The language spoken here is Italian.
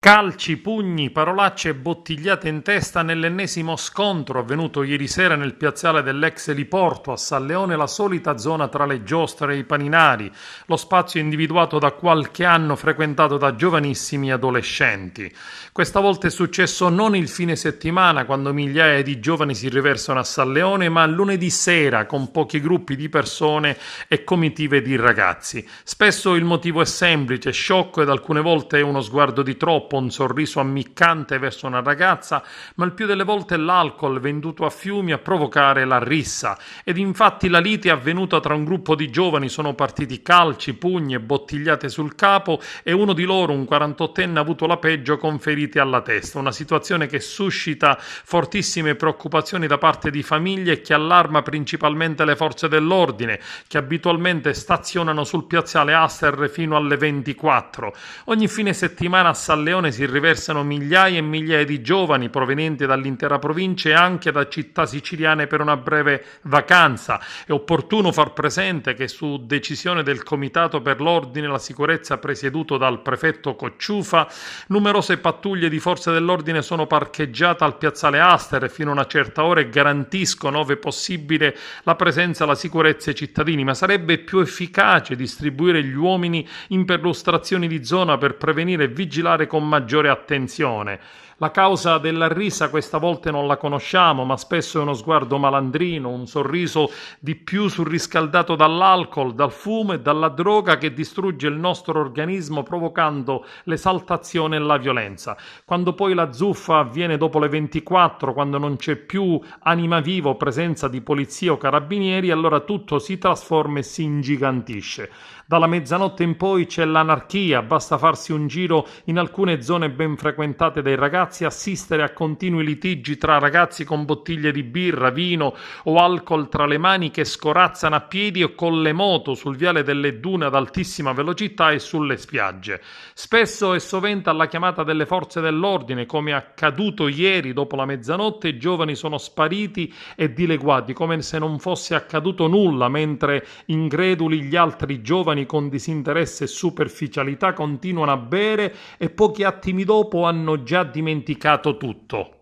Calci, pugni, parolacce e bottigliate in testa nell'ennesimo scontro avvenuto ieri sera nel piazzale dell'ex eliporto a San Leone, la solita zona tra le giostre e i paninari, lo spazio individuato da qualche anno frequentato da giovanissimi adolescenti. Questa volta è successo non il fine settimana, quando migliaia di giovani si riversano a San Leone, ma lunedì sera con pochi gruppi di persone e comitive di ragazzi. Spesso il motivo è semplice, sciocco ed alcune volte uno sguardo di troppo, un sorriso ammiccante verso una ragazza, ma il più delle volte è l'alcol venduto a fiumi a provocare la rissa. Ed infatti la lite è avvenuta tra un gruppo di giovani, sono partiti calci, pugni e bottigliate sul capo e uno di loro, un 48enne, ha avuto la peggio con ferite alla testa. Una situazione che suscita fortissime preoccupazioni da parte di famiglie e che allarma principalmente le forze dell'ordine, che abitualmente stazionano sul piazzale Aster fino alle 24. Ogni fine settimana a San Leone si riversano migliaia e migliaia di giovani provenienti dall'intera provincia e anche da città siciliane per una breve vacanza. È opportuno far presente che su decisione del Comitato per l'Ordine e la Sicurezza presieduto dal prefetto Cocciufa, numerose pattuglie di forze dell'ordine sono parcheggiate al piazzale Aster fino a una certa ora e garantiscono, ove possibile, la presenza e la sicurezza ai cittadini, ma sarebbe più efficace distribuire gli uomini in perlustrazioni di zona per prevenire e vigilare con maggiore attenzione. La causa della risa questa volta non la conosciamo, ma spesso è uno sguardo malandrino, un sorriso di più surriscaldato dall'alcol, dal fumo e dalla droga che distrugge il nostro organismo provocando l'esaltazione e la violenza. Quando poi la zuffa avviene dopo le 24, quando non c'è più anima viva o presenza di polizia o carabinieri, allora tutto si trasforma e si ingigantisce. Dalla mezzanotte in poi c'è l'anarchia, basta farsi un giro in alcune zone ben frequentate dai ragazzi, assistere a continui litigi tra ragazzi con bottiglie di birra, vino o alcol tra le mani che scorazzano a piedi o con le moto sul viale delle dune ad altissima velocità e sulle spiagge. Spesso e sovente alla chiamata delle forze dell'ordine, come è accaduto ieri dopo la mezzanotte, i giovani sono spariti e dileguati come se non fosse accaduto nulla, mentre increduli gli altri giovani con disinteresse e superficialità continuano a bere e pochi attimi dopo hanno già dimenticato tutto.